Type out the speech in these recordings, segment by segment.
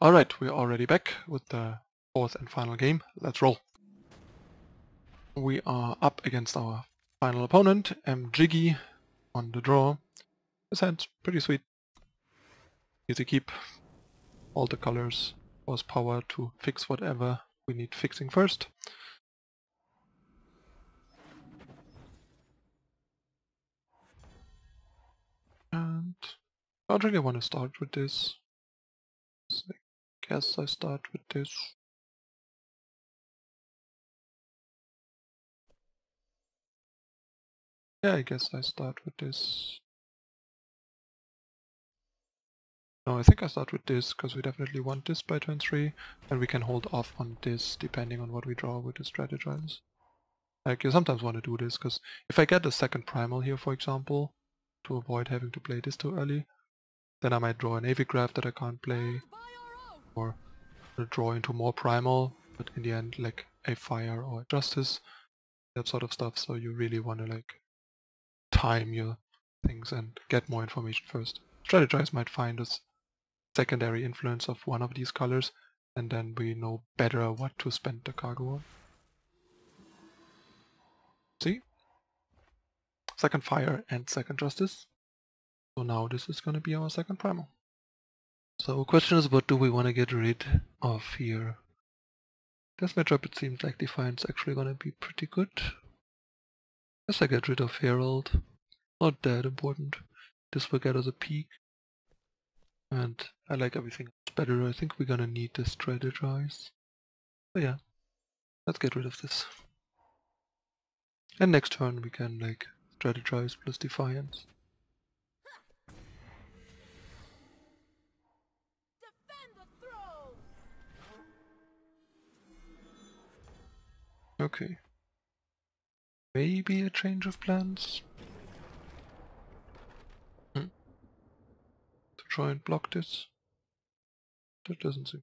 Alright, we're already back with the fourth and final game. Let's roll. We are up against our final opponent, Jiggy, on the draw. His hand's pretty sweet. Easy keep. All the colors, force power to fix whatever we need fixing first. And I don't really want to start with this. So I guess I start with this. Yeah, I guess I start with this. No, I think I start with this, because we definitely want this by turn 3, and we can hold off on this depending on what we draw with the Strategize. Like, you sometimes want to do this, because if I get a second Primal here, for example, to avoid having to play this too early, then I might draw an Avigraft that I can't play, or draw into more Primal, but in the end, like, a Fire or a Justice, that sort of stuff, so you really want to, like, time your things and get more information first. Strategize might find us secondary influence of one of these colors, and then we know better what to spend the cargo on. See? Second Fire and second Justice. So now this is going to be our second Primal. So question is, what do we want to get rid of here? This matchup, it seems like Defiance actually going to be pretty good. Guess I get rid of Herald. Not that important. This will get us a peak. And I like everything else better. I think we're gonna need this Strategize. So yeah, let's get rid of this. And next turn we can like Strategize plus Defiance. Okay. Maybe a change of plans. To try and block this. That doesn't seem.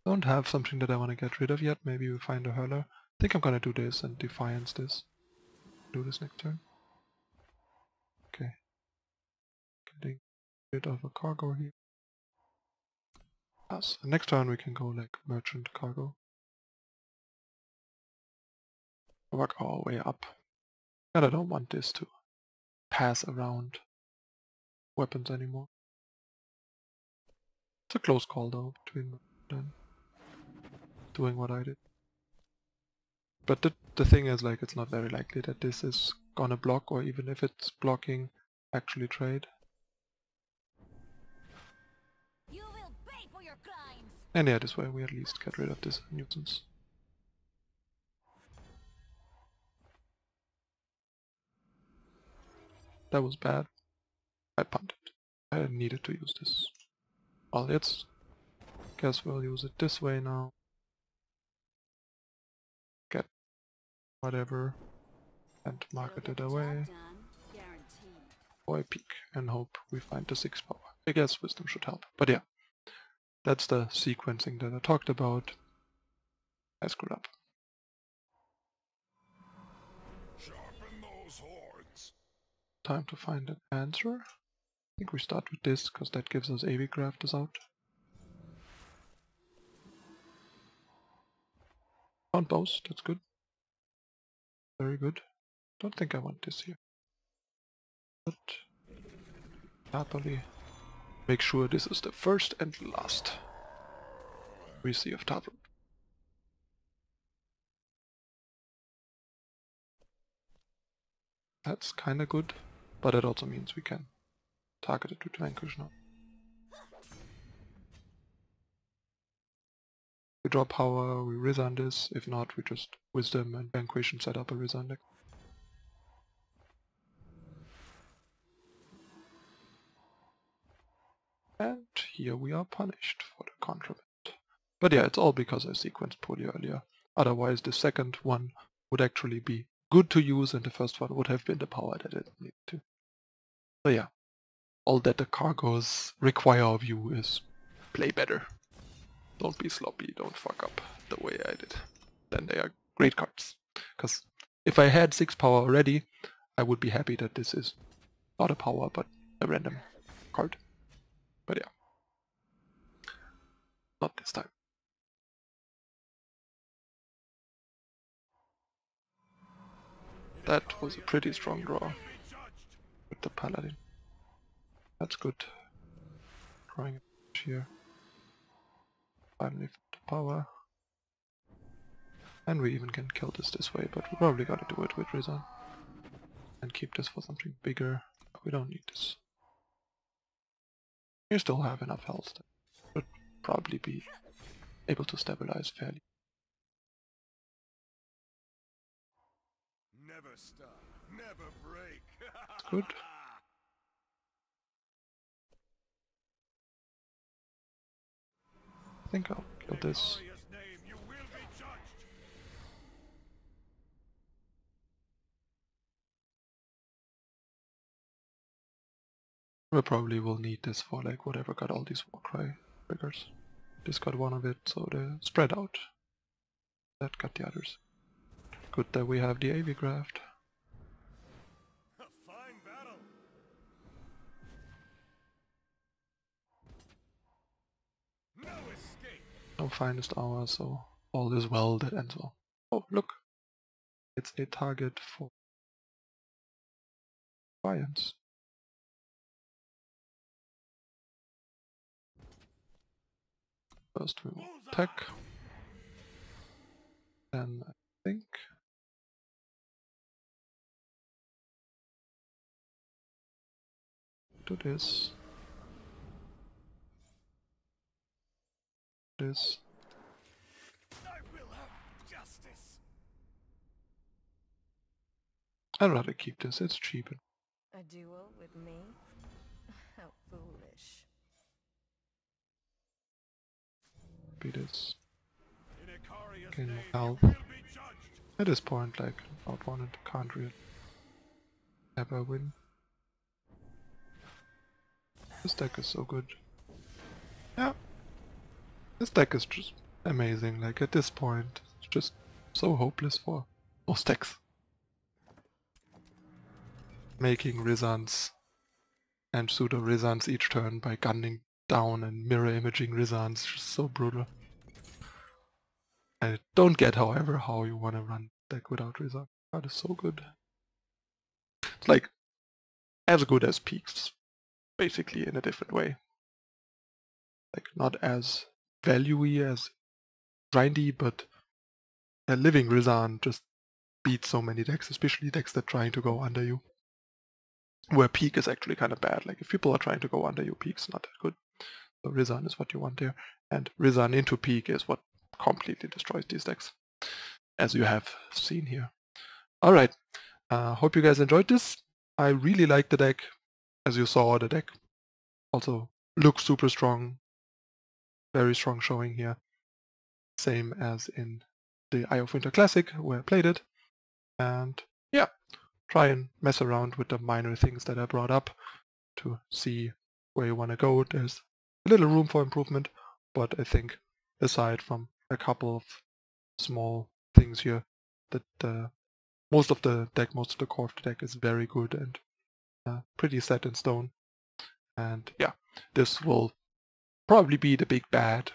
Don't have something that I want to get rid of yet. Maybe we find a Hurler. I think I'm gonna do this and Defiance this. Do this next turn. Okay. Getting rid of a cargo here. Pass. And next turn we can go like Merchant Cargo. Work our way up. And I don't want this to pass around weapons anymore. It's a close call though between them doing what I did. But the thing is, like, it's not very likely that this is gonna block, or even if it's blocking, actually trade. You will pay for your crimes. And yeah, this way we at least get rid of this nuisance. That was bad. I punted. I needed to use this. Well, let's guess we'll use it this way now. Get whatever and market it away. Or a peak and hope we find the 6 power. I guess wisdom should help. But yeah, that's the sequencing that I talked about. I screwed up. Sharpen those horns. Time to find an answer. I think we start with this, because that gives us Avigraft is out. Found both, that's good. Very good. Don't think I want this here. But happily make sure this is the first and last we see of Tavern. That's kinda good, but it also means we can target it with Vanquish now. We draw power, we Rizahn this, if not we just Wisdom and Vanquish and set up a Rizahn deck. And here we are punished for the contraband. But yeah, it's all because I sequenced poorly earlier. Otherwise the second one would actually be good to use and the first one would have been the power that it needed to. So yeah, all that the cargoes require of you is play better. Don't be sloppy, don't fuck up the way I did. Then they are great cards. Because if I had 6 power already, I would be happy that this is Not a power, but a random card. But yeah. Not this time. That was a pretty strong draw with the Paladin. That's good. Drawing a here. Finally found the power. And we even can kill this way, but we probably gotta do it with Rizahn. And keep this for something bigger. We don't need this. We still have enough health. Should probably be able to stabilize fairly. Never stop, never break. Good. I think I'll kill this. We probably will need this for like whatever got all these Warcry triggers. This got one of it, so they spread out. That got the others. Good that we have the Avigraft. Fine battle. No escape. No finest hour, so all is well that ends well. Oh, look! It's a target for Defiance. First we will attack. Then I think do this. This. I will have justice. I'd rather keep this, it's cheap. A duel with me? How foolish. Be this. In Icaria's Gain name, more health. you will be judged. At this point, like, opponent can't really ever win. This deck is so good. Yeah. This deck is just amazing, like at this point, it's just so hopeless for most decks. Making Rizahns and pseudo Rizahns each turn by gunning down and mirror imaging Rizahns, just so brutal. I don't get, however, how you want to run deck without Rizahn. That is so good. It's like as good as Peaks, basically in a different way. Like not as value-y as grindy, but a living Rizahn just beats so many decks, especially decks that are trying to go under you. Where Peak is actually kind of bad. Like if people are trying to go under you, Peak's not that good. So Rizahn is what you want there. And Rizahn into Peak is what completely destroys these decks, as you have seen here. Alright, hope you guys enjoyed this. I really like the deck. As you saw, the deck also looks super strong. Very strong showing here. Same as in the Eye of Winter Classic, where I played it. And yeah, try and mess around with the minor things that I brought up to see where you want to go. There's a little room for improvement, but I think aside from a couple of small things here, that most of the core of the deck is very good and pretty set in stone. And yeah, this will probably be the big bad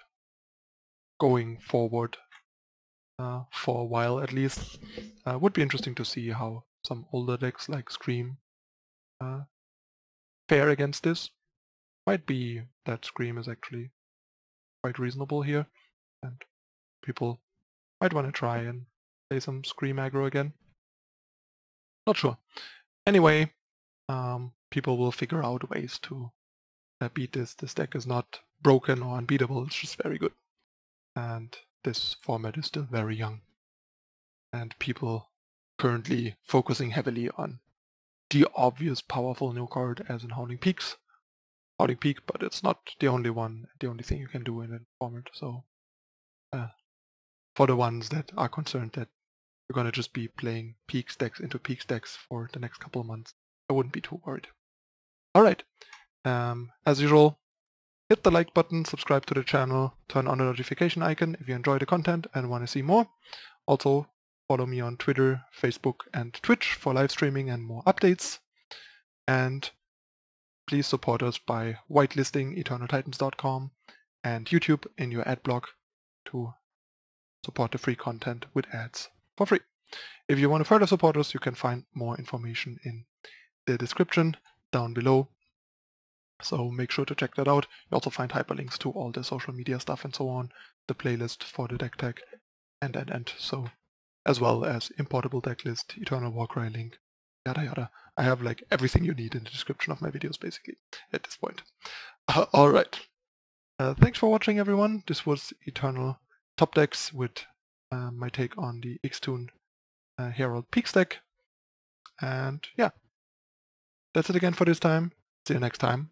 going forward for a while at least. Would be interesting to see how some older decks like Scream fare against this. Might be that Scream is actually quite reasonable here, and people might want to try and play some Scream aggro again. Not sure. Anyway, people will figure out ways to beat this. This deck is not broken or unbeatable, it's just very good. And this format is still very young. And people currently focusing heavily on the obvious powerful new card as in Howling Peaks. Howling Peak, but it's not the only one, the only thing you can do in a format. So for the ones that are concerned that you're gonna just be playing Peaks decks into Peaks decks for the next couple of months, I wouldn't be too worried. Alright, as usual, hit the like button, subscribe to the channel, turn on the notification icon if you enjoy the content and want to see more. Also, follow me on Twitter, Facebook and Twitch for live streaming and more updates. And please support us by whitelisting eternaltitans.com and YouTube in your ad block to support the free content with ads for free. If you want to further support us, you can find more information in the description down below. So make sure to check that out. You also find hyperlinks to all the social media stuff and so on, the playlist for the deck tag, and so, as well as importable decklist, eternal warcry link, yada yada. I have like everything you need in the description of my videos basically at this point. Alright. Thanks for watching everyone. This was Eternal Top Decks with my take on the Ixtun Herald Peaks deck. And yeah, that's it again for this time. See you next time.